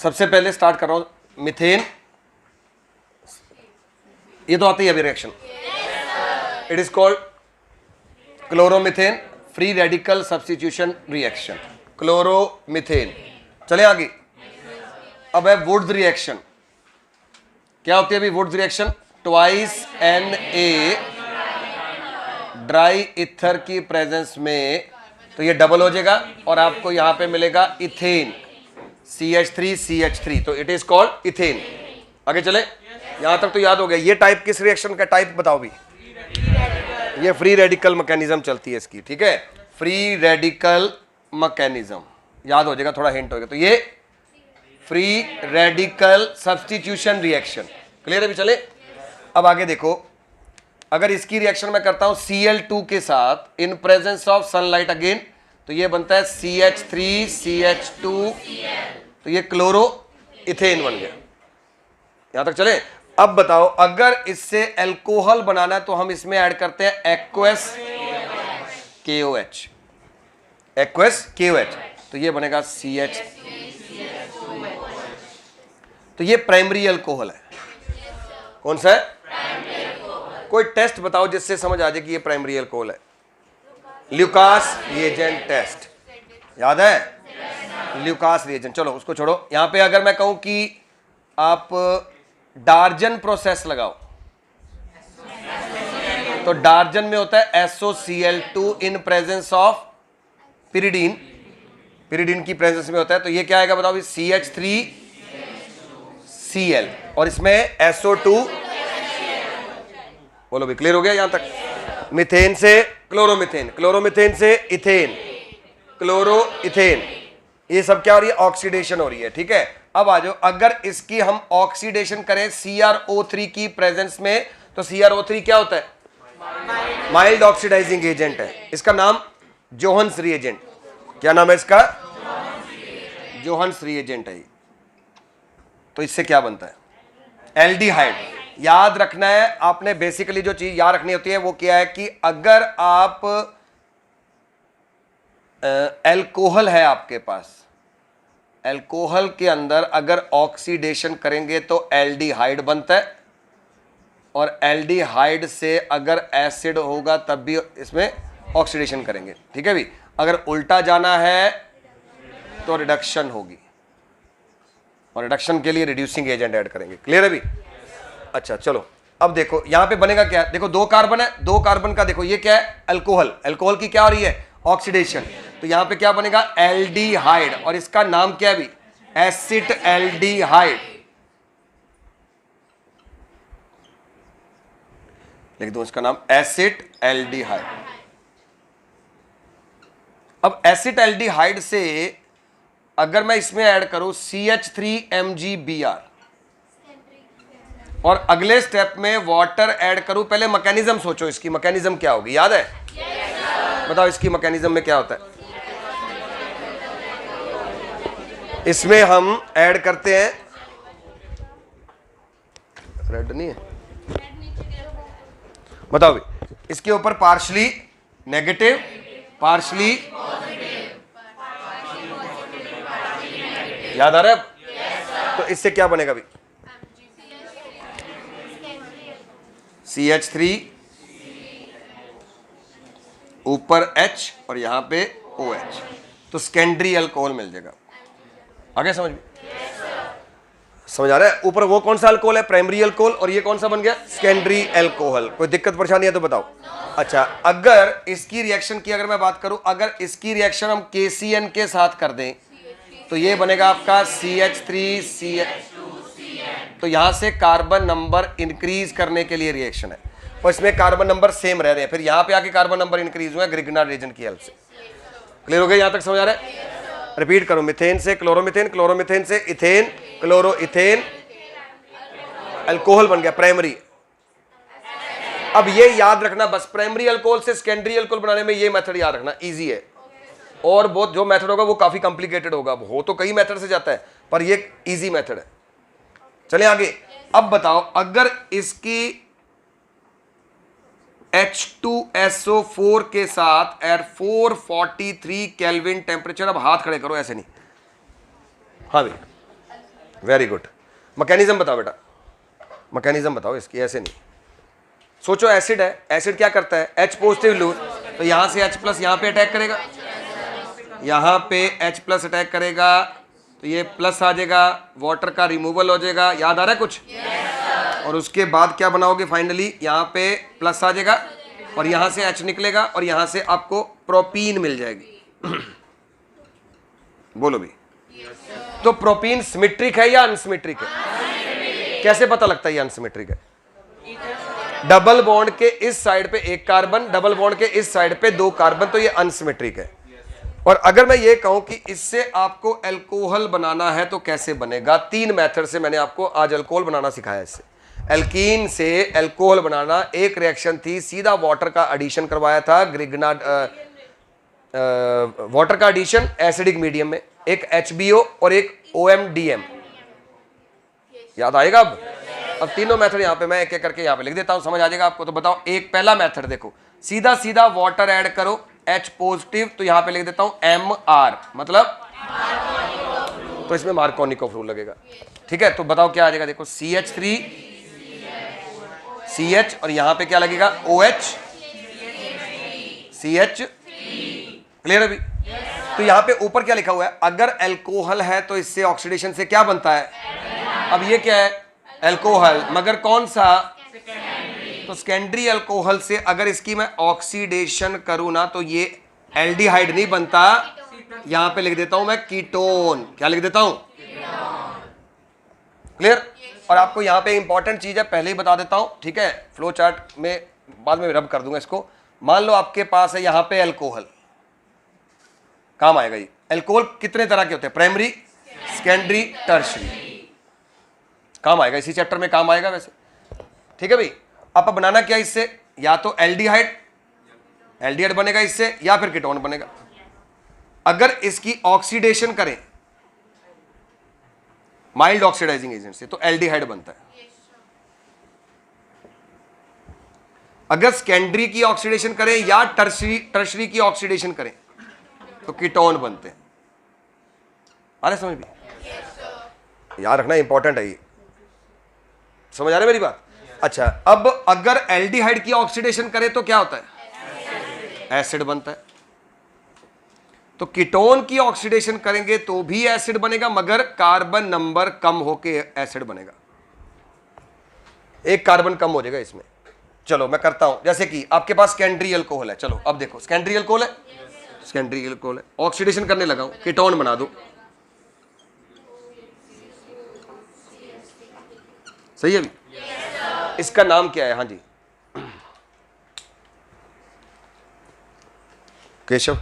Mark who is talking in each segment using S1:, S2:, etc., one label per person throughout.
S1: सबसे पहले स्टार्ट कर रहा हूं मिथेन, ये तो आती है अभी reaction, it is called chloromethane free radical substitution reaction, chloromethane. चले आगे, अब है वुड्स रिएक्शन। क्या होती है अभी Wurtz reaction? Twice Na dry ether की प्रेजेंस में, तो ये डबल हो जाएगा और आपको यहां पे मिलेगा इथेन, CH3CH3, तो इट इज कॉल्ड इथेन। आगे चले, यहां तक तो याद हो गया। ये टाइप किस रिएक्शन का टाइप बताओ भी? ये फ्री रेडिकल मैकेनिज्म चलती है इसकी, ठीक है, फ्री रेडिकल मैकेनिज्म, याद हो जाएगा, थोड़ा हिंट हो गया। तो ये free radical substitution reaction, clear है भी? चले अब आगे देखो, अगर इसकी रिएक्शन मैं करता हूं Cl2 के साथ in presence of sunlight again, तो ये बनता है CH3CH2, तो ये क्लोरो इथेन बन गया। यहां तक चले। अब बताओ, अगर इससे अल्कोहल बनाना है तो हम इसमें ऐड करते हैं एक्वस KOH, एक्वस KOH, तो ये बनेगा CH, तो ये प्राइमरी अल्कोहल है। कौन सा है? कोई टेस्ट बताओ जिससे समझ आ जाए कि ये प्राइमरी अल्कोहल है। ल्यूकास रिएजेंट टेस्ट, याद है? ल्यूकास रिएजेंट, चलो उसको छोड़ो। यहां पे अगर मैं कहूं कि आप डार्जन प्रोसेस लगाओ, तो डार्जन में होता है SOCl2 in presence of pyridine, pyridine की प्रेजेंस में होता है, तो ये क्या आएगा बताओ? CH3Cl और इसमें SO2, बोलो भी, क्लियर हो गया यहां तक? मिथेन से क्लोरोमिथेन, क्लोरोमिथेन से इथेन, क्लोरो इथेन, ये सब क्या हो रही है? ऑक्सीडेशन हो रही है, ठीक है। अब आ जाओ, अगर इसकी हम ऑक्सीडेशन करें CrO3 की प्रेजेंस में, तो CrO3 क्या होता है? माइल्ड ऑक्सीडाइजिंग एजेंट है। इसका नाम जोहन्स रिएजेंट, क्या नाम है इसका? जोहन्स रिएजेंट है। तो इससे क्या बनता है? एल्डिहाइड। याद रखना है आपने, बेसिकली जो चीज याद रखनी होती है वो क्या है कि अगर आप अल्कोहल है आपके पास, अल्कोहल के अंदर अगर ऑक्सीडेशन करेंगे तो एल्डिहाइड बनता है, और एल्डिहाइड से अगर एसिड होगा तब भी इसमें ऑक्सीडेशन करेंगे, ठीक है भी। अगर उल्टा जाना है तो रिडक्शन होगी, और रिडक्शन के लिए रिड्यूसिंग एजेंट ऐड करेंगे, क्लियर है भी? अच्छा चलो, अब देखो यहां पे बनेगा क्या? देखो दो कार्बन है, दो कार्बन का देखो ये क्या है? अल्कोहल, अल्कोहल की क्या हो रही है? ऑक्सीडेशन, तो यहां पे क्या बनेगा? एल्डिहाइड, और इसका नाम क्या है भी? Acid aldehyde. लिख दो इसका नाम एसिड एल्डिहाइड। अब एसिड एल्डिहाइड से अगर मैं इसमें ऐड करूं CH3MgBr और अगले स्टेप में वाटर ऐड करूं, पहले मैकेनिज्म सोचो, इसकी मैकेनिज्म क्या होगी? याद है? बताओ इसकी मैकेनिज्म में क्या होता है? इसमें हम ऐड करते हैं, रेड नहीं है, बताओ भी, इसके ऊपर पार्शली नेगेटिव, पार्शली, याद आ रहा है? तो इससे क्या बनेगा भी? CH3 ऊपर H और यहां पे OH, तो सेकेंडरी अल्कोहल मिल जाएगा। आगे समझ में? समझ आ रहा है? ऊपर वो कौन सा अल्कोहल है? प्राइमरी अल्कोहल, और ये कौन सा बन गया? Secondary alcohol. कोई दिक्कत परेशानी है तो बताओ। अच्छा, अगर इसकी रिएक्शन की अगर मैं बात करूं, अगर इसकी रिएक्शन हम KCN के साथ कर दें, तो ये बनेगा आपका CH3CH, तो यहां से कार्बन नंबर इंक्रीज करने के लिए रिएक्शन है, और इसमें कार्बन नंबर सेम रह रहे हैं, फिर यहां पे आके कार्बन नंबर इंक्रीज हुआ ग्रिग्नार्ड रिएजेंट की हेल्प से। क्लियर हो गया? यहां तक समझ आ रहा है? रिपीट करो, मिथेन से क्लोरोमिथेन, क्लोरोमिथेन से इथेन, क्लोरो इथेन, अल्कोहल बन गया प्राइमरी। अब ये याद रखना बस, प्राइमरी अल्कोहल से सेकेंडरी अल्कोहल बनाने में ये मेथड याद रखना, इजी है। और बहुत जो मेथड होगा वो काफी कॉम्प्लिकेटेड होगा, हो तो कई मेथड से जाता है, पर ये इजी मेथड है। चले आगे। अब बताओ, अगर इसकी H2SO4 के साथ एट 443 केल्विन टेम्परेचर, अब हाथ खड़े करो, ऐसे नहीं, हाँ भाई, वेरी गुड। मैकेनिज्म बताओ बेटा, मैकेनिज्म बताओ इसकी। ऐसे नहीं सोचो, एसिड है, एसिड क्या करता है, H पॉजिटिव लूज, तो यहां से H प्लस यहां पे अटैक करेगा, यहां पे H प्लस अटैक करेगा तो ये प्लस आ जाएगा, वाटर का रिमूवल हो जाएगा। याद आ रहा है कुछ? और उसके बाद क्या बनाओगे फाइनली, यहाँ पे प्लस आ जाएगा और यहां से H निकलेगा और यहां से आपको प्रोपीन मिल जाएगी। बोलो भी। तो प्रोपीन सिमेट्रिक है या अनसिमेट्रिक है? कैसे पता लगता है ये अनसिमेट्रिक है? डबल बॉन्ड के इस साइड पे एक कार्बन, डबल बॉन्ड के इस साइड पे दो कार्बन, तो ये अनसिमेट्रिक है। और अगर मैं ये कहूं कि इससे आपको अल्कोहल बनाना है तो कैसे बनेगा? 3 मेथड से मैंने आपको आज अल्कोहल बनाना सिखाया। इससे एल्कीन से अल्कोहल बनाना एक रिएक्शन थी, सीधा वाटर का एडिशन करवाया था, ग्रिग्नार्ड वाटर का एडिशन एसिडिक मीडियम में, एक HBO और एक OMDM। याद आएगा? अब तीनों मेथड यहां पे मैं एक एक करके यहां पे लिख देता हूं, समझ आ जाएगा आपको। तो बताओ, एक पहला मेथड देखो, सीधा सीधा वाटर ऐड करो, H पॉजिटिव, तो यहां पे लिख देता हूं MR, मतलब तो इसमें मार्कोनिकोव रूल लगेगा। ठीक है, तो बताओ क्या आ जाएगा? देखो CH3 CH और यहां पे क्या लगेगा? OH CH। क्लियर अभी? तो यहां पे ऊपर क्या लिखा हुआ है? अगर अल्कोहल है तो इससे ऑक्सीडेशन से क्या बनता है? अब ये क्या है? अल्कोहल, मगर कौन सा? तो सेकेंडरी अल्कोहल से अगर इसकी मैं ऑक्सीडेशन करूं ना तो ये एल्डिहाइड नहीं बनता, यहां पे लिख देता हूं मैं कीटोन। क्या लिख देता हूं? क्लियर? और आपको यहां पे इंपॉर्टेंट चीज है, पहले ही बता देता हूं, ठीक है? फ्लो चार्ट में बाद में रब कर दूंगा इसको। मान लो आपके पास है यहां पे अल्कोहल, काम आएगा ये। अल्कोहल कितने तरह के होते हैं? Primary, secondary, tertiary. काम आएगा, इसी चैप्टर में काम आएगा वैसे। ठीक है भाई? अब बनाना क्या इससे? या तो एल्डिहाइड बनेगा इससे, या फिर कीटोन बनेगा। अगर इसकी ऑक्सीडेशन करें माइल्ड ऑक्सीडाइजिंग एजेंट से तो एल्डिहाइड बनता है। अगर सेकेंडरी की ऑक्सीडेशन करें या टर्शरी की ऑक्सीडेशन करें तो कीटोन बनते हैं। अरे समझ भी याद रखना, इंपॉर्टेंट है ये। समझ आ रही है मेरी बात? अच्छा, अब अगर एल्डिहाइड की ऑक्सीडेशन करे तो क्या होता है? एसिड बनता है। तो कीटोन की ऑक्सीडेशन करेंगे तो भी एसिड बनेगा, मगर कार्बन नंबर कम होके एसिड बनेगा, एक कार्बन कम हो जाएगा इसमें। चलो मैं करता हूं, जैसे कि आपके पास सेकेंडरी अल्कोहल है। चलो अब देखो, सेकेंडरी अल्कोहल है, सेकेंडरी अल्कोहल है, ऑक्सीडेशन करने लगा हूं, कीटोन बना दो। सही है? इसका नाम क्या है? हाँ जी, केशव।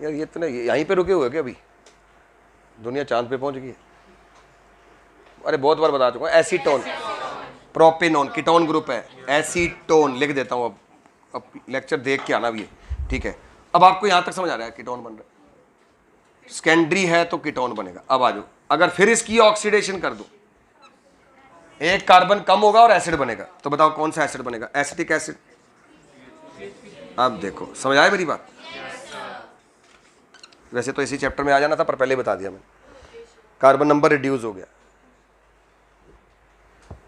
S1: यार ये इतने यहीं पे रुके हुए क्या? अभी दुनिया चांद पे पहुंच गई है। अरे बहुत बार बता चुका हूं। एसीटोन, प्रोपेनोन, कीटोन ग्रुप है, एसीटोन लिख देता हूं। अब लेक्चर देख के आना भी है, ठीक है? अब आपको यहां तक समझ आ रहा है कीटोन बन रहा है। सेकेंडरी है तो कीटोन बनेगा। अब आ जाओ, अगर फिर इसकी ऑक्सीडेशन कर दूं, एक कार्बन कम होगा और एसिड बनेगा। तो बताओ कौन सा एसिड बनेगा? Acetic acid. अब देखो, समझ आए मेरी बात? वैसे तो इसी चैप्टर में आ जाना था, पर पहले बता दिया मैंने। कार्बन नंबर रिड्यूस हो गया।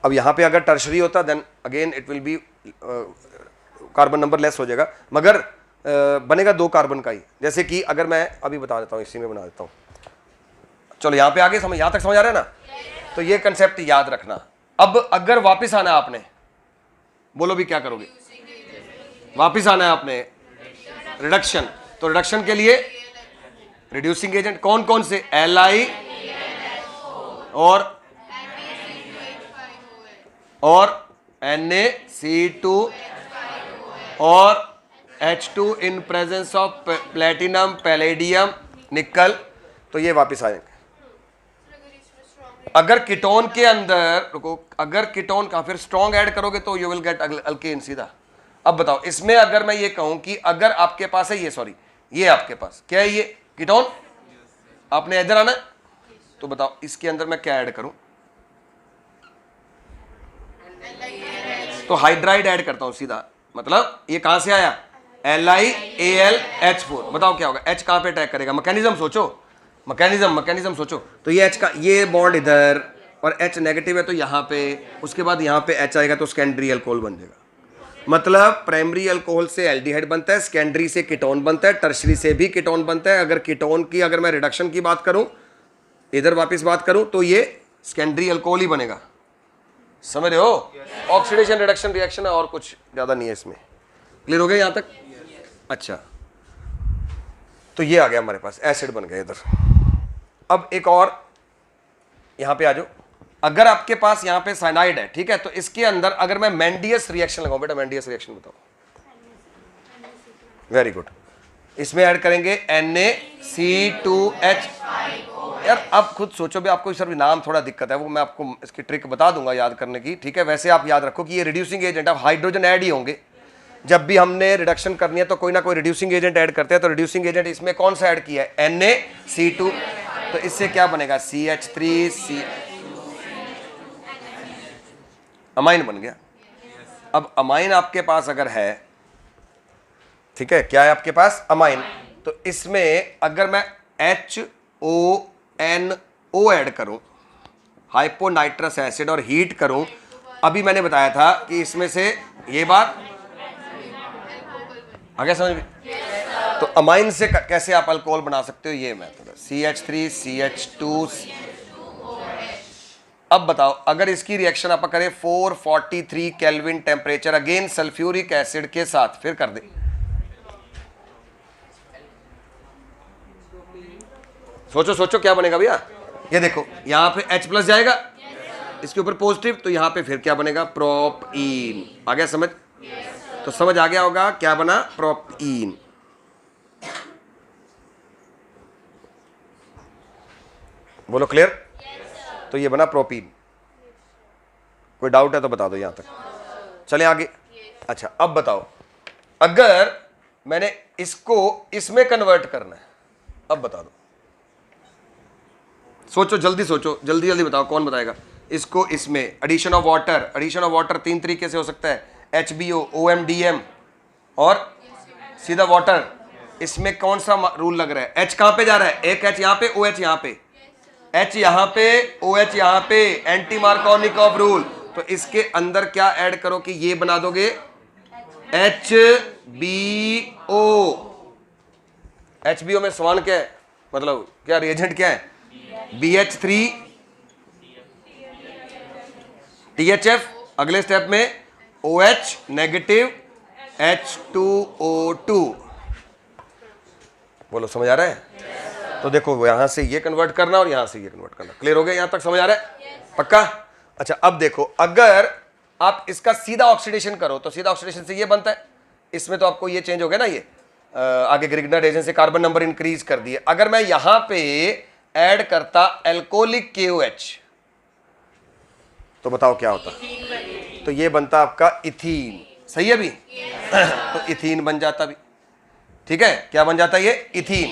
S1: अब यहां पे अगर टर्शरी होता then again it will be carbon number less हो जाएगा, मगर बनेगा 2 कार्बन का ही। जैसे कि अगर मैं अभी बता देता हूं, इसी में बना देता हूं। चलो यहां पे आगे समझ, यहां तक समझ आ रहा है ना? तो ये कंसेप्ट याद रखना। अब अगर वापस आना आपने, बोलो भी क्या करोगे? वापस आना है आपने रिडक्शन। तो रिडक्शन के लिए रिड्यूसिंग एजेंट कौन कौन से? Li और Na(C2) और H2 in presence of platinum, palladium, निकल। तो ये वापस आएंगे। अगर कीटोन के अंदर रुको, अगर कीटोन का फिर स्ट्रॉन्ग ऐड करोगे तो यू विल गेट अल्केन सीधा। अब बताओ, इसमें अगर मैं ये कहूं कि अगर आपके पास है ये, सॉरी ये आपके पास क्या है? ये कीटोन, आपने इधर आना, तो बताओ इसके अंदर मैं क्या ऐड करूं? तो हाइड्राइड ऐड करता हूं सीधा। मतलब ये कहां से आया? LiAlH4। बताओ क्या होगा, H कहाँ पे अटैक करेगा, मैकेनिज्म सोचो, मैकेनिज्म सोचो। तो ये H का ये बॉन्ड इधर और H नेगेटिव है तो यहाँ पे, उसके बाद यहाँ पे H आएगा तो सेकेंडरी अल्कोहल बन जाएगा। मतलब प्राइमरी अल्कोहल से एल्डिहाइड बनता है, सेकेंडरी से कीटोन बनता है, टर्शरी से भी कीटोन बनता है। अगर कीटोन की अगर मैं रिडक्शन की बात करूं, इधर वापस बात करूं, तो ये सेकेंडरी अल्कोहल ही बनेगा। समझ रहे हो? ऑक्सीडेशन रिडक्शन रिएक्शन है और कुछ ज्यादा नहीं है इसमें। क्लियर हो गया यहां तक? अच्छा, तो ये आ गया हमारे पास, एसिड बन गया इधर। अब एक और यहां पे आ जाओ। अगर आपके पास यहां पे साइनाइड है, ठीक है, तो इसके अंदर अगर मैं मेंडियस रिएक्शन लगाऊं, बेटा मेंडियस रिएक्शन बताओ। Very good. इसमें ऐड करेंगे Na(C2H). यार अब खुद सोचो भी, आपको सर नाम थोड़ा दिक्कत है, वो मैं आपको इसकी ट्रिक बता दूंगा याद करने की, ठीक है। वैसे आप याद रखो कि ये रिड्यूसिंग एजेंट है, हाइड्रोजन ऐड ही होंगे। जब भी हमने रिडक्शन करनी है तो कोई ना कोई रिड्यूसिंग एजेंट ऐड करते हैं। तो रिड्यूसिंग एजेंट इसमें कौन सा ऐड किया है, Na(C2), तो इससे क्या बनेगा, CH3, अमाइन बन गया। अब अमाइन आपके पास अगर है, ठीक है, क्या है आपके पास, अमाइन, तो इसमें अगर मैं HONO ऐड करूं, हाइपोनाइट्रस एसिड, और हीट करूं, अभी मैंने बताया था कि इसमें से ये बात आगे समझ में। तो अमाइन से कैसे आप अल्कोहल बना सकते हो, ये मेथड है, CH3 CH2। अब बताओ अगर इसकी रिएक्शन आप करें 443 kelvin temperature again sulphuric acid के साथ, फिर कर दे, सोचो सोचो क्या बनेगा भैया। ये देखो यहां पे H+ जाएगा, इसके ऊपर पॉजिटिव, तो यहां पे फिर क्या बनेगा, प्रोपीन। आ गया समझ? तो समझ आ गया होगा क्या बना, प्रोपीन। बोलो क्लियर? तो ये बना प्रोपीन। कोई डाउट है तो बता दो यहां तक, चले आगे। अच्छा अब बताओ, अगर मैंने इसको इसमें कन्वर्ट करना है, अब बता दो, सोचो जल्दी, सोचो जल्दी जल्दी बताओ, कौन बताएगा इसको इसमें। Addition of water, addition of water 3 तरीके से हो सकता है, HBO, OMDM और सीधा वाटर। इसमें कौन सा रूल लग रहा है, H कहां पे जा रहा है, एक H यहां पे, OH यहां पे, H यहां पे, OH यहां पे, एंटी मार्कोनिकॉफ रूल। तो इसके अंदर क्या ऐड करो कि ये बना दोगे HBO। HBO में समान क्या है, मतलब क्या रिएजेंट क्या है, BH3 THF, अगले स्टेप में OH नेगेटिव H2O2। बोलो समझ आ रहा है? तो देखो यहां से ये कन्वर्ट करना और यहां से ये कन्वर्ट करना। क्लियर हो गया यहां तक, समझ आ रहा है? पक्का? अच्छा अब देखो, अगर आप इसका सीधा ऑक्सीडेशन करो तो सीधा ऑक्सीडेशन से ये बनता है, इसमें तो आपको ये चेंज हो गया ना, ये आगे ग्रिग्नर एजेंट से कार्बन नंबर इंक्रीज कर दिए। अगर मैं यहां पे ऐड करता एल्कोहलिक KOH, तो बताओ क्या होता, तो ये बनता आपका इथीन। सही है भी? तो इथीन बन जाता भी, ठीक है, क्या बन जाता है ये, इथीन।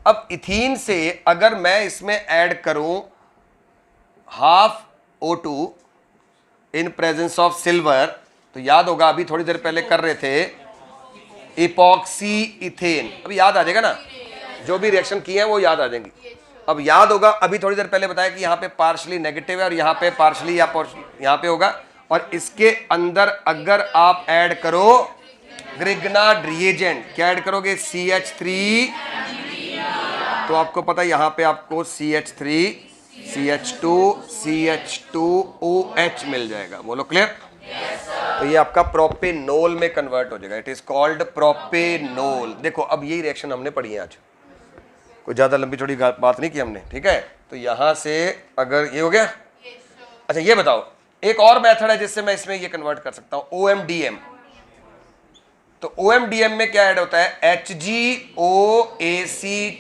S1: अब इथीन से अगर मैं इसमें ऐड करूं half O2 in presence of silver, तो याद होगा अभी थोड़ी देर पहले कर रहे थे इपॉक्सी इथेन, अभी याद आ जाएगा ना, जो भी रिएक्शन किए हैं वो याद आ जाएंगी। अब याद होगा अभी थोड़ी देर पहले बताया कि यहाँ पे पार्शली नेगेटिव है और यहाँ पे पार्शली या यहाँ पे होगा, और इसके अंदर अगर आप ऐड करो ग्रिग्नार्ड रिएजेंट, क्या ऐड करोगे, CH3, तो आपको पता है यहाँ पे आपको CH3 CH2 CH2OH मिल जाएगा। बोलो क्लियर? तो ये आपका प्रोपेनोल में कन्वर्ट हो जाएगा, इट इज कॉल्ड प्रोपेनोल। देखो अब यही रिएक्शन हमने पढ़ी है आज, कोई ज्यादा लंबी चौड़ी बात नहीं की हमने, ठीक है। तो यहां से अगर ये हो गया, अच्छा ये बताओ एक और मेथड है जिससे मैं इसमें ये कन्वर्ट कर सकता हूं, OMDM। तो OMDM में क्या ऐड होता है, HgOAc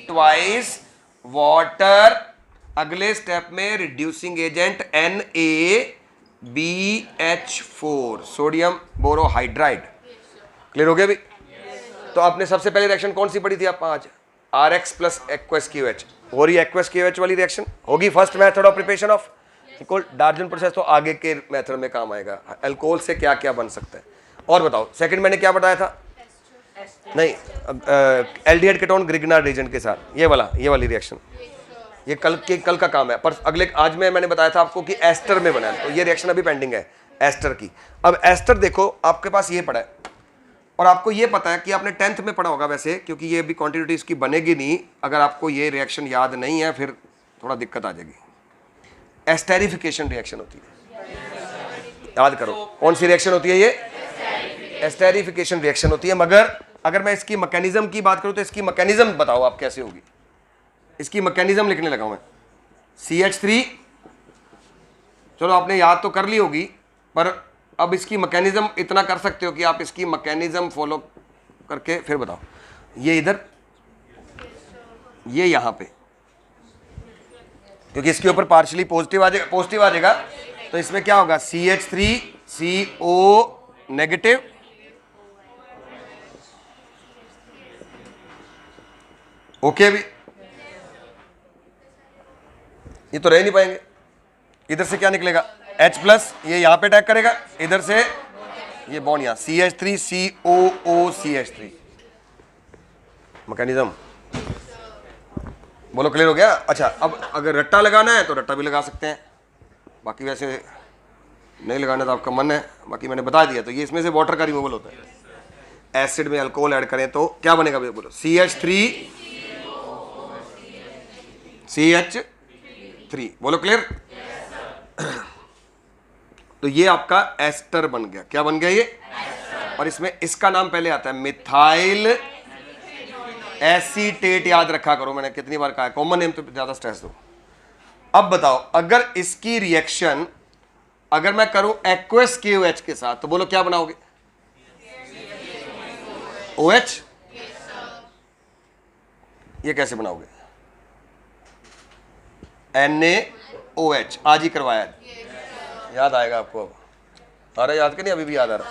S1: ट्वाइस वाटर, अगले स्टेप में reducing agent NaBH4 sodium borohydride. Clear हो गया भी? तो आपने सबसे पहले रिएक्शन कौन सी पढ़ी थी आप आज, RX प्लस एक्वस QH, हो रही एक्वस QH वाली रिएक्शन होगी, first method of preparation of डार्जन process. तो आगे के मेथड में काम आएगा, अल्कोहल से क्या क्या बन सकता है। और बताओ सेकंड मैंने क्या बताया था, नहीं, एल्डिहाइड कीटोन ग्रिग्नार्ड एजेंट के साथ, ये वाली रिएक्शन, ये कल का काम है। पर आज मैंने बताया था आपको कि एस्टर में बना है, तो ये रिएक्शन अभी पेंडिंग है एस्टर की। अब एस्टर देखो, आपके पास ये पड़ा है और आपको ये पता है कि आपने 10th में पढ़ा होगा वैसे, क्योंकि ये भी क्वांटिटी इसकी बनेगी नहीं अगर आपको ये रिएक्शन याद नहीं है, फिर थोड़ा दिक्कत आ जाएगी। एस्टेरिफिकेशन रिएक्शन होती है, याद करो कौन सी रिएक्शन होती है ये, एस्टेरिफिकेशन रिएक्शन होती है। मगर अगर मैं इसकी मैकेनिज्म की बात करूं तो इसकी मैकेनिज्म बताओ आप कैसे होगी। इसकी मैकेनिज्म लिखने लगा हूं मैं, CH3, चलो आपने याद तो कर ली होगी, पर अब इसकी मैकेनिज्म इतना कर सकते हो कि आप इसकी मैकेनिज्म फॉलो करके फिर बताओ। ये इधर, ये यहां पे, क्योंकि इसके ऊपर पार्शियली पॉजिटिव आ जाएगा, तो इसमें क्या होगा, CH3 CO नेगेटिव, ओके भी, ये तो रह नहीं पाएंगे। इधर से क्या निकलेगा, H+, ये यहां पे अटैक करेगा, इधर से ये बॉन्ड यहां, CH3 COO CH3। मैकेनिज्म बोलो, क्लियर हो गया। अच्छा, अब अगर रट्टा लगाना है तो रट्टा भी लगा सकते हैं, बाकी वैसे नहीं लगाना तो आपका मन है, बाकी मैंने बता दिया। तो ये इसमें से वाटर का रिमूवल होता है। एसिड में अल्कोहल ऐड करें तो क्या बनेगा बोलो, CH3 CH3, बोलो क्लियर। तो ये आपका एस्टर बन गया, क्या बन गया ये, और इसमें इसका नाम पहले आता है मिथाइल एसीटेट, याद रखा करो, मैंने कितनी बार कहा है, कॉमन नेम तो ज्यादा स्ट्रेस दो। अब बताओ, अगर इसकी रिएक्शन अगर मैं करूं एक्वस KOH के साथ, तो बोलो क्या बनाओगे, OH। ये कैसे बनाओगे, NaOH, आज ही करवाया, याद आएगा आपको। अब आ रहा है याद, के नहीं अभी भी याद आ रहा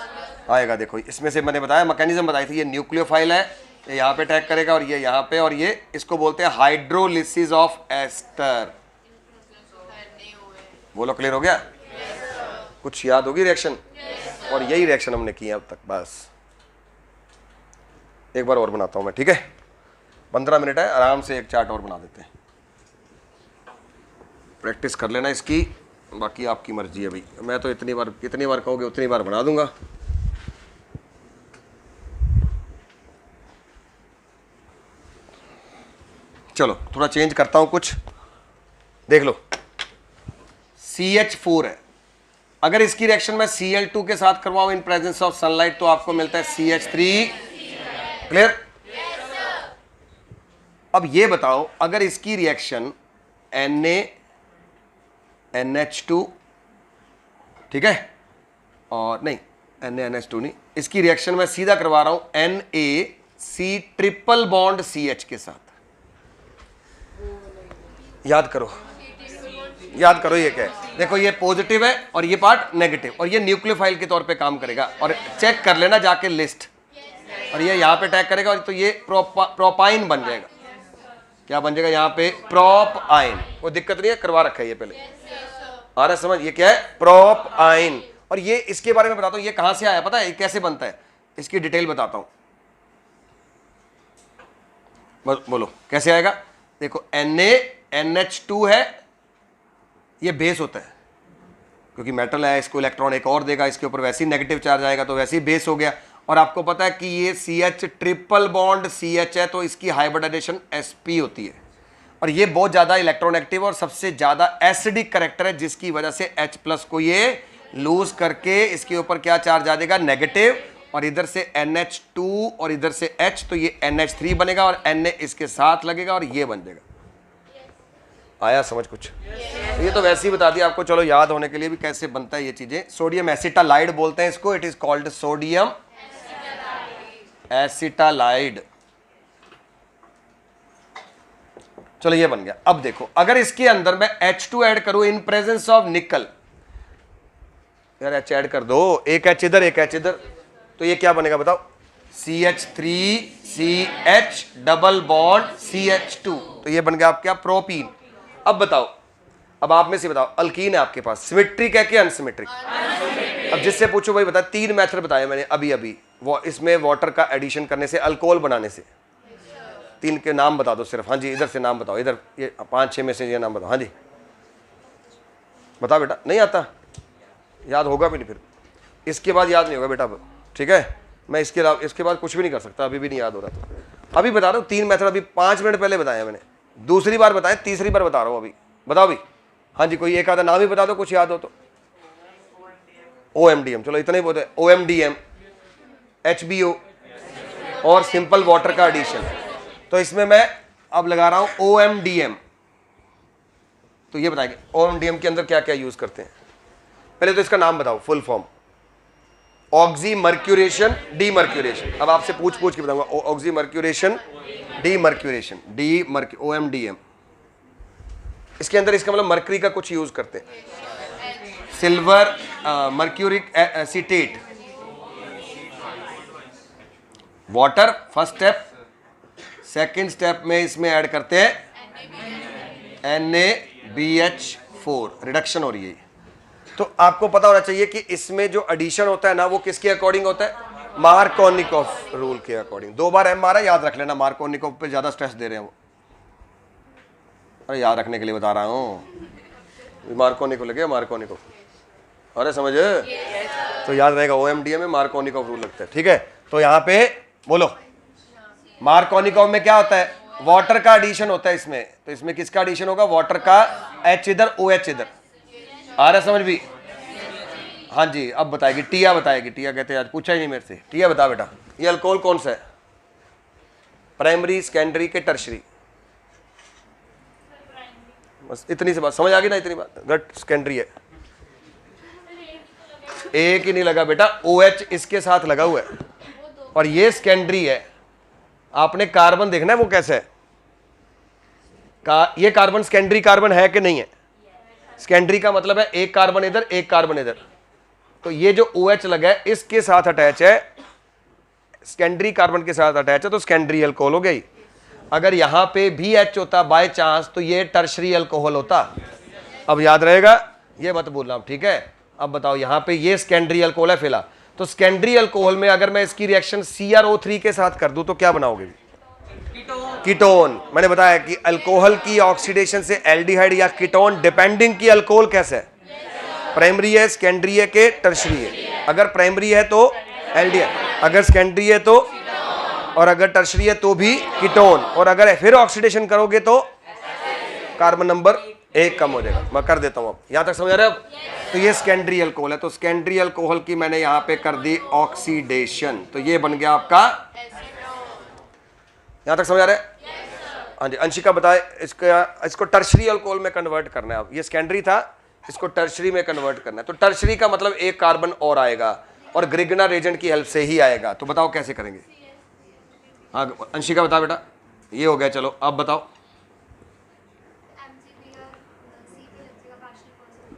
S1: आएगा। देखो इसमें से मैंने बताया, मैकेनिज्म बताई थी, ये न्यूक्लियोफाइल है, ये यहाँ पे अटैक करेगा और ये यहाँ पे, और ये इसको बोलते हैं हाइड्रोलिसिस ऑफ एस्टर। बोलो क्लियर हो गया, कुछ याद होगी रिएक्शन, और यही रिएक्शन हमने की है अब तक। बस एक बार और बनाता हूं मैं, ठीक है, 15 मिनट है, आराम से एक चार्ट और बना देते हैं, प्रैक्टिस कर लेना इसकी, बाकी आपकी मर्जी है भाई। मैं तो कितनी बार कहोगे उतनी बार बना दूंगा। चलो थोड़ा चेंज करता हूं कुछ, देख लो। CH4 है, अगर इसकी रिएक्शन मैं Cl2 के साथ करवाऊं इन प्रेजेंस ऑफ सनलाइट, तो आपको मिलता है CH3, क्लियर। अब ये बताओ, अगर इसकी रिएक्शन NaNH2, ठीक है, और नहीं NaNH2 नहीं, इसकी रिएक्शन मैं सीधा करवा रहा हूं NaC ट्रिपल बॉन्ड CH के साथ। याद करो ये क्या है, देखो ये पॉजिटिव है और ये पार्ट नेगेटिव, और ये न्यूक्लियोफाइल के तौर पे काम करेगा, और चेक कर लेना जाके लिस्ट, और ये यहाँ पे अटैक करेगा, और तो ये प्रोपाइन बन जाएगा। क्या बन जाएगा यहाँ पे, प्रोपाइन। कोई दिक्कत नहीं है, करवा रखा है ये पहले, आ रहा समझ, ये क्या है, प्रोपाइन। और ये इसके बारे में बताता हूँ, ये कहां से आया पता है, ये कैसे बनता है, इसकी डिटेल बताता हूं। बोलो कैसे आएगा, देखो NaNH2 है, ये बेस होता है, क्योंकि मेटल है, इसको इलेक्ट्रॉन एक और देगा, इसके ऊपर वैसे ही नेगेटिव चार्ज आएगा, तो वैसे ही बेस हो गया। और आपको पता है कि ये CH ट्रिपल बॉन्ड CH है, तो इसकी हाइब्रिडाइजेशन sp होती है, और ये बहुत ज्यादा इलेक्ट्रॉन एक्टिव और सबसे ज्यादा एसिडिक करेक्टर है, जिसकी वजह से H+ को ये लूज करके इसके ऊपर क्या चार्ज आ जाएगा, नेगेटिव, और इधर से NH2 और इधर से H, तो ये NH3 बनेगा, और Na इसके साथ लगेगा और ये बन जाएगा। आया समझ कुछ? ये तो वैसे ही बता दिया आपको, चलो याद होने के लिए भी कैसे बनता है ये चीजें। सोडियम एसिटालाइड बोलते हैं इसको, इट इज कॉल्ड सोडियम एसिटालाइड। चलो ये बन गया। अब देखो, अगर इसके अंदर मैं H2 ऐड करूं इन प्रेजेंस ऑफ निकल, यार H ऐड कर दो, एक H इधर एक H इधर, तो ये क्या बनेगा बताओ, CH3CH डबल बॉन्ड CH2, तो ये बन गया आपका प्रोपीन। अब बताओ, अब आप में से बताओ, अल्कीन है आपके पास, सिमेट्रिक है कि अनसिमेट्रिक? अब जिससे पूछो भाई बता, 3 मेथड बताए मैंने अभी अभी, वो इसमें वाटर का एडिशन करने से, अल्कोहल बनाने से। 3 के नाम बता दो सिर्फ। हाँ जी, इधर से नाम बताओ, इधर ये 5-6 में से ये नाम बताओ। हाँ जी बताओ बेटा। नहीं आता, याद होगा भी नहीं फिर, इसके बाद याद नहीं होगा बेटा अब, ठीक है। मैं इसके अलावा इसके बाद कुछ भी नहीं कर सकता, अभी भी नहीं याद हो रहा तो अभी बता रहा हूँ। 3 मेथड अभी 5 मिनट पहले बताया मैंने, दूसरी बार बताया, तीसरी बार बता रहा हूँ अभी। बताओ भी। हाँ जी, कोई एक आधा नाम ही बता दो, कुछ याद हो तो। OMDM, चलो इतना ही बोलते हैं। OMDM, HBO और सिंपल वाटर का एडिशन। तो इसमें मैं अब लगा रहा हूं OMDM। तो ये बताएंगे OMDM के अंदर क्या क्या यूज करते हैं। पहले तो इसका नाम बताओ, फुल फॉर्म। Oxymercuration demercuration. अब आपसे पूछ के बताऊंगा। Oxymercuration demercuration, OMDM। इसके अंदर इसका मतलब मर्करी का कुछ यूज करते हैं। Silver mercuric acetate, water first step. Second step में इसमें ऐड करते हैं NaBH4, रिडक्शन हो रही है। तो आपको पता होना चाहिए कि इसमें जो एडिशन होता है ना, वो किसके अकॉर्डिंग होता है? मार्कोनिकोव रूल के अकॉर्डिंग। 2 बार M मारा, याद रख लेना। मार्कोनिकोव पे ज्यादा स्ट्रेस दे रहे हैं वो। अरे याद रखने के लिए बता रहा हूं। मार्कोनिकोव लगे, मार्कोनिकोव। अरे समझ तो याद रहेगा। OMDM में मार्कोनिकोव रूल लगता है, ठीक है। तो यहाँ पे बोलो, मार्कोनिकोव में क्या होता है? वाटर का एडिशन होता है इसमें। तो इसमें किसका एडिशन होगा? वाटर का, H इधर, OH इधर। आ रहा समझ भी? हाँ जी। अब बताएगी टिया, बताएगी। टिया कहते हैं आज पूछा ही नहीं मेरे से। टिया बता बेटा, ये अल्कोहल कौन सा है? प्राइमरी, सेकेंडरी के टर्शरी? बस इतनी सी बात समझ आ गई ना? इतनी बात। गट सेकेंडरी है। एक ही नहीं लगा बेटा, OH इसके साथ लगा हुआ है और ये सेकेंडरी है। आपने कार्बन देखना है वो कैसा है। ये कार्बन सेकेंडरी कार्बन है कि नहीं है? सेकेंडरी का मतलब है एक कार्बन इधर, एक कार्बन इधर। तो ये जो OH लगा है इसके साथ अटैच है, सेकेंडरी कार्बन के साथ अटैच है, तो सेकेंडरी अल्कोहल हो गई। अगर यहां पे भी H होता बाय चांस, तो ये टर्शरी अल्कोहल होता। अब याद रहेगा, ये मत भूलना, ठीक है। अब बताओ, यहां पे ये सेकेंडरी अल्कोहल है फिलहाल। तो सेकेंडरी अल्कोहल में अगर मैं इसकी रिएक्शन CrO3 के साथ कर दूं तो क्या बनाओगे? कीटोन। मैंने बताया कि अल्कोहल की ऑक्सीडेशन से एल्डिहाइड या कीटोन, डिपेंडिंग की अल्कोहल कैसे है, प्राइमरी है, सेकेंडरी है के टर्शरी है। अगर प्राइमरी है तो एल्डिहाइड, अगर सेकेंडरी है तो, और अगर टर्शरी है तो भी कीटोन, और अगर फिर ऑक्सीडेशन करोगे तो कार्बन नंबर 1 कम हो जाएगा। मैं कर देता हूं। अब यहां तक समझ आ रहे हैं? तो ये सेकेंडरी अल्कोहल है। तो सेकेंडरी अल्कोहल की मैंने यहां पे कर दी ऑक्सीडेशन, तो ये बन गया आपका। यहां तक समझ आ रहा है? हाँ जी। अंशिका बताए, इसको टर्शरी अल्कोहल में कन्वर्ट करना है। अब ये सेकेंडरी था, इसको टर्शरी में कन्वर्ट करना है। तो टर्शरी का मतलब एक कार्बन और आएगा, और ग्रिगनर एजेंट की हेल्प से ही आएगा। तो बताओ कैसे करेंगे? हाँ अंशिका बता बेटा। ये हो गया, चलो अब बताओ।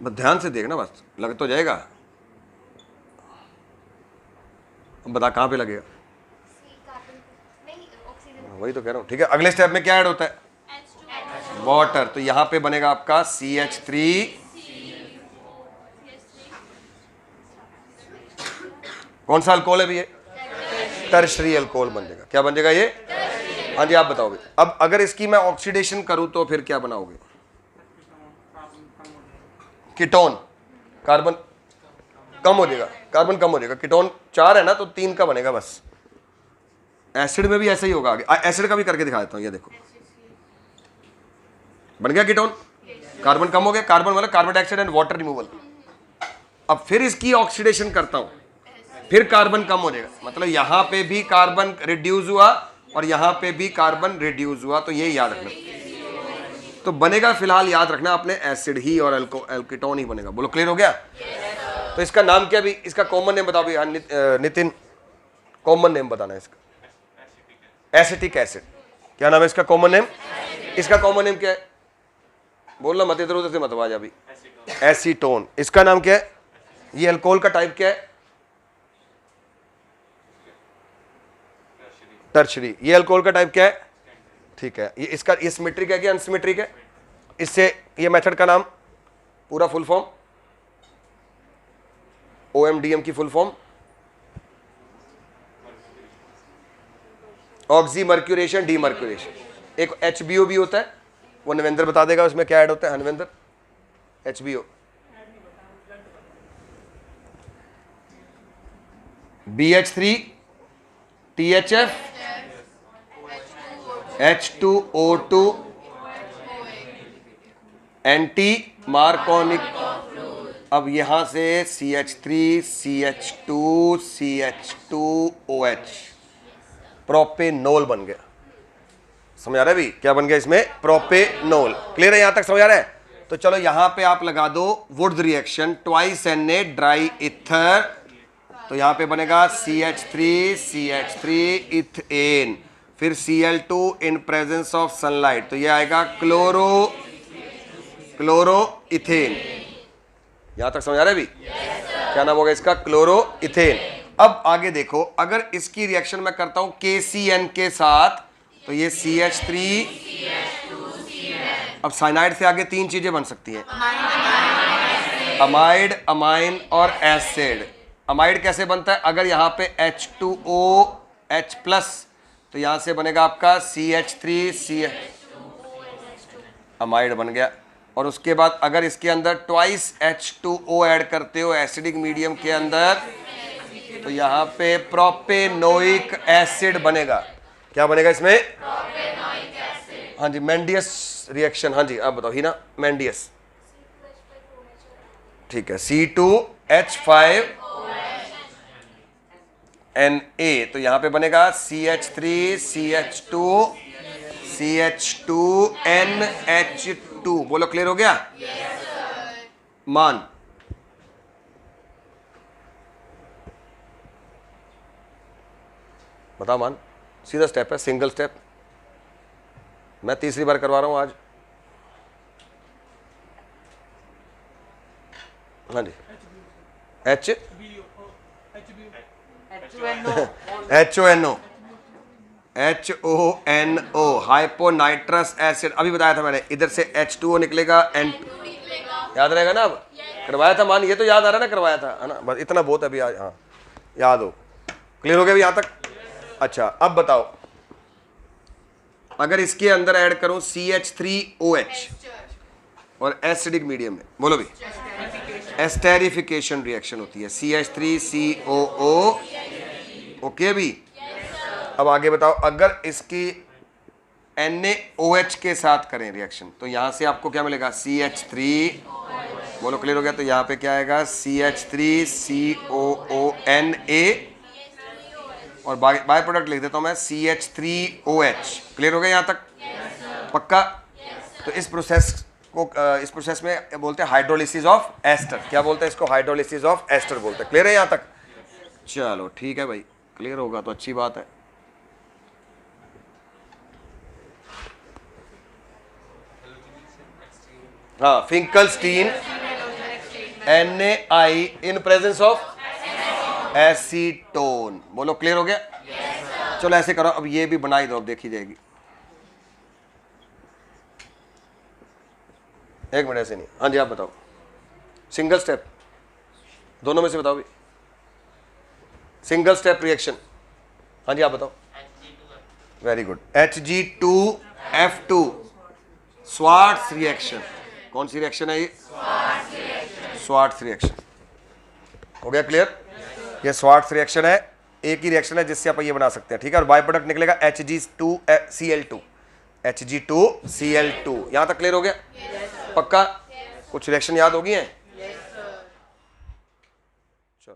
S1: ध्यान से देखना, बस लग तो जाएगा। अब बता कहां पे लगेगा? वही तो कह रहा हूं, ठीक है। अगले स्टेप में क्या ऐड होता है? वाटर। तो यहां पे बनेगा आपका CH3। कौन सा अल्कोहल है भैया? टर्शरी अल्कोहल बन जाएगा। क्या बन जाएगा ये? हाँ जी, आप बताओगे। अब अगर इसकी मैं ऑक्सीडेशन करूं तो फिर क्या बनाओगे? कीटोन। कार्बन कम हो जाएगा, कार्बन कम हो जाएगा। कीटोन 4 है ना, तो 3 का बनेगा बस। एसिड में भी ऐसा ही होगा। आगे एसिड का भी करके दिखा देता हूं। ये देखो, बन गया कीटोन, कार्बन कम हो गया। कार्बन मतलब carbon dioxide and water removal. अब फिर इसकी ऑक्सीडेशन करता हूं, फिर कार्बन कम हो जाएगा। मतलब यहां पे भी कार्बन रिड्यूस हुआ और यहां पे भी कार्बन रिड्यूस हुआ। तो ये याद रखना। तो बनेगा फिलहाल याद रखना आपने एसिड ही और कीटोन ही बनेगा। बोलो क्लियर हो गया? तो इसका नाम क्या भी? इसका कॉमन नेम बताओ भैया। नितिन, कॉमन नेम बताना है इसका। Acetic acid. क्या नाम है इसका कॉमन नेम? इसका कॉमन नेम क्या है? बोलना मत, इधर उधर से मत आवाज। अभी एसीटोन। इसका नाम क्या है? ये अल्कोहल का टाइप क्या है? टर्शरी। ये अल्कोहल का टाइप क्या है? ठीक है। ये इसका ये सिमेट्रिक है कि अनसिमेट्रिक है? इससे ये मेथड का नाम पूरा फुल फॉर्म, OMDM की फुल फॉर्म ऑक्सीमर्क्यूरेशन, डीमर्क्यूरेशन। एक HBO भी होता है, वो नवेंद्र बता देगा उसमें क्या ऐड होता है। Navendra, HBO, BH3, THF, H2O2, anti Markovnikov. अब यहां से CH3, CH2, CH2OH, प्रोपेनोल बन गया। समझ आ रहा है भी क्या बन गया इसमें? प्रोपेनोल। क्लियर है? यहां तक समझ आ रहा है? तो चलो यहां पे आप लगा दो would reaction, twice Na dry ether, तो यहां पे बनेगा CH3 इथेन, फिर Cl2 in presence of sunlight, तो ये आएगा क्लोरोइथेन। यहां तक समझ आ रहा है भी? क्या नाम होगा इसका? क्लोरोइथेन। अब आगे देखो, अगर इसकी रिएक्शन मैं करता हूं KCN के साथ, तो ये CH3, अब साइनाइड से आगे तीन चीजें बन सकती हैं, अमाइड, अमाइन और एसिड। अमाइड कैसे बनता है? अगर यहाँ पे H2OH+, तो यहां से बनेगा आपका CH3, अमाइड बन गया। और उसके बाद अगर इसके अंदर ट्वाइस H2O ऐड करते हो एसिडिक मीडियम के अंदर, तो यहाँ पे प्रोपेनोइक एसिड बनेगा। क्या बनेगा इसमें? Propanoic acid. हाँ जी, मेंडियस रिएक्शन। हाँ जी, आप बताओ ही ना, मेंडियस। ठीक है, C2H5Na, तो यहां पे बनेगा CH3, CH2NH2। बोलो, क्लियर हो गया? मान बताओ, मान सीधा स्टेप है, सिंगल स्टेप। मैं तीसरी बार करवा रहा हूं आज। हाँ जी, HONO, हाइपोनाइट्रस एसिड। अभी बताया था मैंने, इधर से H2O निकलेगा, याद रहेगा ना? अब करवाया था मान, ये तो याद आ रहा है ना, करवाया था, है ना? बस इतना बहुत अभी आज, हाँ याद हो। क्लियर हो गया अभी यहाँ तक? अच्छा, अब बताओ, अगर इसके अंदर ऐड करूं CH3OH और एसिडिक मीडियम में, बोलो भी, एस्टेरिफिकेशन रिएक्शन होती है, CH3COO। ओके भी? अब आगे बताओ, अगर इसकी NaOH के साथ करें रिएक्शन, तो यहां से आपको क्या मिलेगा? CH3, बोलो क्लियर हो गया? तो यहां पे क्या आएगा? CH3COONA, और बाय प्रोडक्ट लिख देता हूं मैं CH3OH। क्लियर हो गया यहां तक? पक्का? तो इस प्रोसेस में बोलते हैं हाइड्रोलिसिस ऑफ एस्टर। क्या बोलते हैं इसको? हाइड्रोलिसिस ऑफ एस्टर बोलते हैं। क्लियर है यहां तक? चलो ठीक है भाई, क्लियर होगा तो अच्छी बात है। हाँ, Finkelstein NaI in presence of acetone. बोलो, क्लियर हो गया? चलो ऐसे करो, अब ये भी बनाई दो, अब देखी जाएगी। एक मिनट, ऐसे नहीं। हाँ जी, आप बताओ, सिंगल स्टेप, दोनों में से बताओ भी, सिंगल स्टेप रिएक्शन। हाँ जी, आप बताओ। Very good, Hg2F2, Swarts reaction. कौन सी रिएक्शन है ये? Swarts reaction. हो गया क्लियर? ये स्वार्ट्स रिएक्शन है, एक ही रिएक्शन है जिससे आप ये बना सकते हैं। ठीक है, और बाय प्रोडक्ट निकलेगा Hg2Cl2, Hg2Cl2। यहां तक क्लियर हो गया? पक्का? कुछ रिएक्शन याद होगी हैं? चलो।